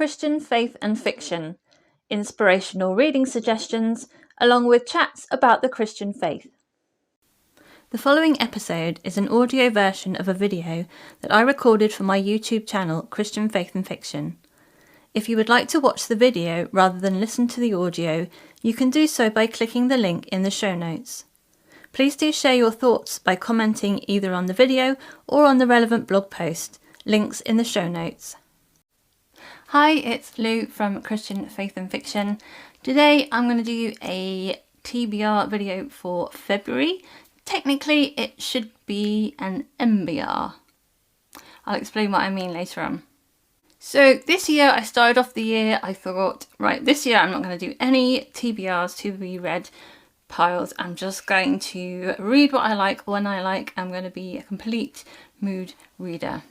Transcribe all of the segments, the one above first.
Christian Faith and Fiction, inspirational reading suggestions, along with chats about the Christian faith. The following episode is an audio version of a video that I recorded for my YouTube channel, Christian Faith and Fiction. If you would like to watch the video rather than listen to the audio, you can do so by clicking the link in the show notes. Please do share your thoughts by commenting either on the video or on the relevant blog post, links in the show notes. Hi, it's Lou from Christian Faith and Fiction. Today I'm going to do a TBR video for February. Technically it should be an MBR. I'll explain what I mean later on. So this year I started off the year, I thought, right, this year I'm not going to do any TBRs, to be read piles. I'm just going to read what I like when I like. I'm going to be a complete mood reader.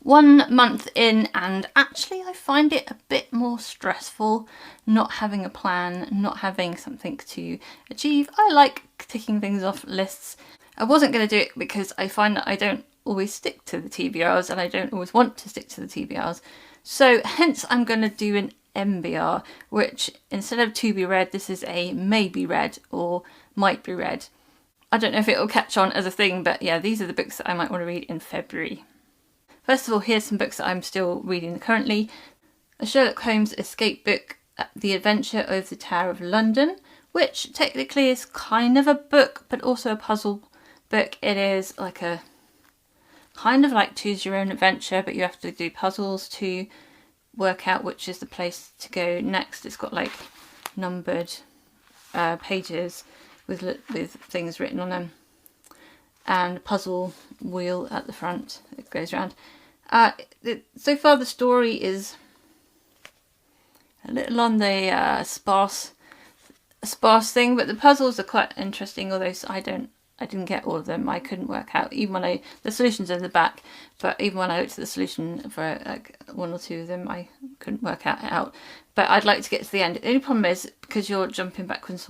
1 month in, and actually I find it a bit more stressful not having a plan, not having something to achieve. I like ticking things off lists. I wasn't going to do it because I find that I don't always stick to the TBRs and I don't always want to stick to the TBRs. So hence I'm going to do an MBR, which instead of to be read, this is a may be read or might be read. I don't know if it will catch on as a thing, but yeah, these are the books that I might want to read in February. First of all, here's some books that I'm still reading currently. A Sherlock Holmes escape book, The Adventure of the Tower of London, which technically is kind of a book, but also a puzzle book. It is like a kind of like choose your own adventure, but you have to do puzzles to work out which is the place to go next. It's got like numbered pages with things written on them, and a puzzle wheel at the front. It goes around. So far the story is a little on the sparse thing, but the puzzles are quite interesting, although I didn't get all of them. I couldn't work out, even when the solutions are in the back, but even when I looked at the solution for like 1 or 2 of them, I couldn't work it out. But I'd like to get to the end. The only problem is, because you're jumping backwards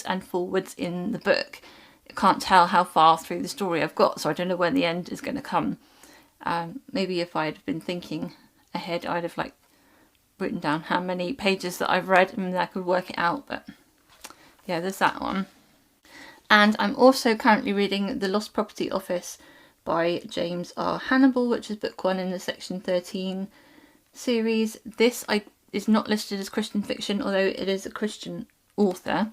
and forwards in the book, I can't tell how far through the story I've got, so I don't know when the end is going to come. Maybe if I'd been thinking ahead, I'd have like written down how many pages that I've read and I could work it out, but yeah, there's that one. And I'm also currently reading The Lost Property Office by James R. Hannibal, which is book 1 in the Section 13 series. This is not listed as Christian fiction, although it is a Christian author.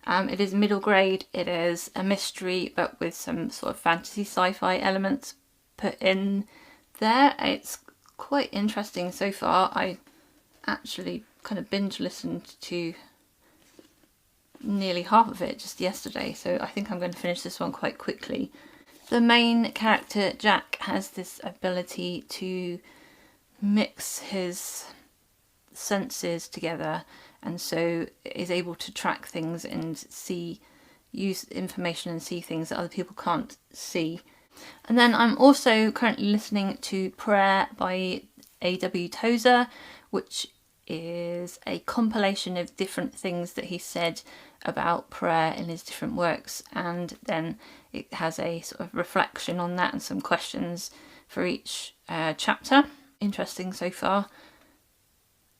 It is middle grade, it is a mystery, but with some sort of fantasy sci-fi elements put in there. It's quite interesting so far. I actually kind of binge listened to nearly half of it just yesterday, so I think I'm going to finish this one quite quickly. The main character, Jack, has this ability to mix his senses together, and so is able to track things and use information and see things that other people can't see. And then I'm also currently listening to Prayer by A.W. Tozer, which is a compilation of different things that he said about prayer in his different works, and then it has a sort of reflection on that and some questions for each chapter. Interesting so far.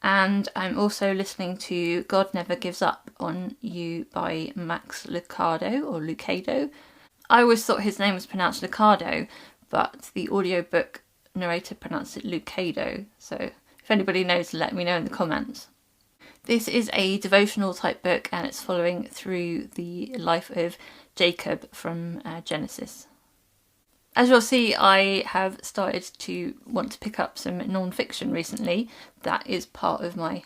And I'm also listening to God Never Gives Up on You by Max Lucado, or Lucado. I always thought his name was pronounced Lucado, but the audiobook narrator pronounced it Lucado, so if anybody knows, let me know in the comments. This is a devotional type book, and it's following through the life of Jacob from Genesis. As you'll see, I have started to want to pick up some non-fiction recently. That is part of my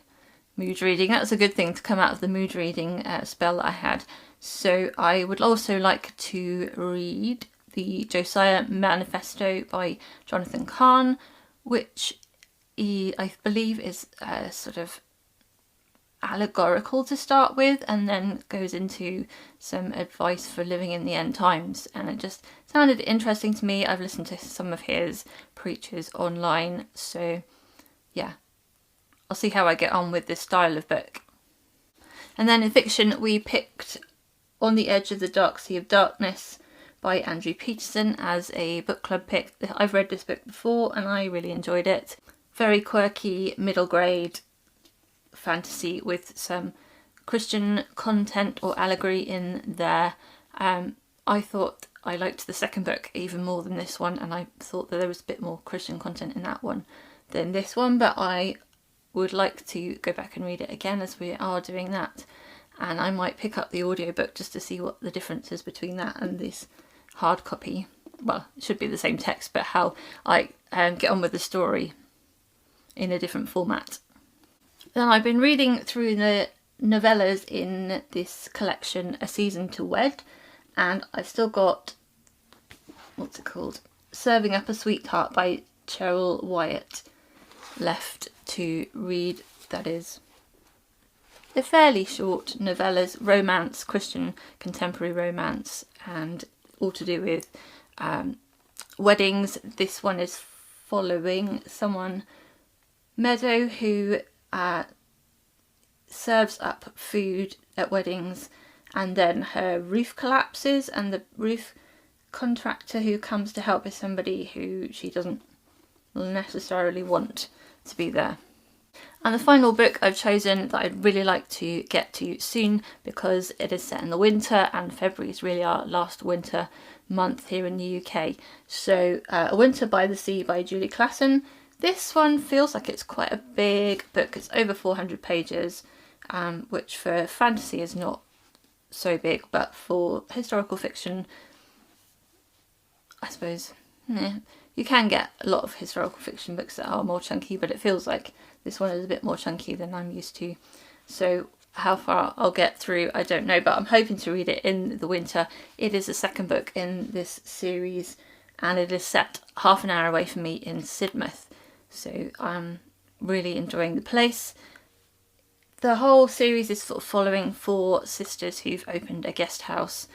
mood reading. That's a good thing to come out of the mood reading spell that I had. So I would also like to read the Josiah Manifesto by Jonathan Cahn, which I believe is sort of allegorical to start with, and then goes into some advice for living in the end times, and it just sounded interesting to me. I've listened to some of his preachers online, so yeah, I'll see how I get on with this style of book. And then in fiction we picked On the Edge of the Dark Sea of Darkness by Andrew Peterson as a book club pick. I've read this book before and I really enjoyed it. very quirky middle grade fantasy with some Christian content or allegory in there. I thought I liked the second book even more than this one, and I thought that there was a bit more Christian content in that one than this one, but I would like to go back and read it again as we are doing that, and I might pick up the audiobook just to see what the difference is between that and this hard copy. Well, it should be the same text, but how I get on with the story in a different format. Then I've been reading through the novellas in this collection, A Season to Wed, and I've still got, what's it called? Serving Up a Sweetheart by Cheryl Wyatt left to read. That is a fairly short novellas, romance, Christian contemporary romance, and all to do with weddings. This one is following someone, Meadow, who serves up food at weddings, and then her roof collapses, and the roof contractor who comes to help is somebody who she doesn't necessarily want to be there. And the final book I've chosen that I'd really like to get to soon, because it is set in the winter, and February is really our last winter month here in the UK. So A Winter by the Sea by Julie Klassen. This one feels like it's quite a big book. It's over 400 pages, which for fantasy is not so big, but for historical fiction, I suppose, you can get a lot of historical fiction books that are more chunky, but it feels like this one is a bit more chunky than I'm used to. So how far I'll get through, I don't know, but I'm hoping to read it in the winter. It is the second book in this series, and it is set half an hour away from me in Sidmouth. So I'm really enjoying the place. The whole series is sort of following 4 sisters who've opened a guest house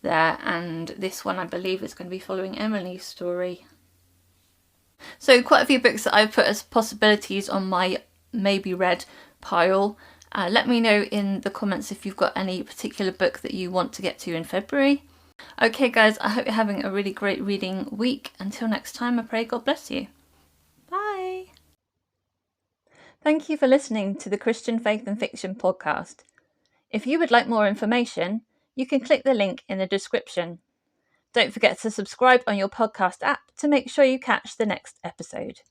there, and this one I believe is going to be following Emily's story. So quite a few books that I've put as possibilities on my maybe read pile. Let me know in the comments if you've got any particular book that you want to get to in February. Okay guys, I hope you're having a really great reading week. Until next time, I pray God bless you. Bye. Thank you for listening to the Christian Faith and Fiction podcast. If you would like more information, you can click the link in the description. Don't forget to subscribe on your podcast app to make sure you catch the next episode.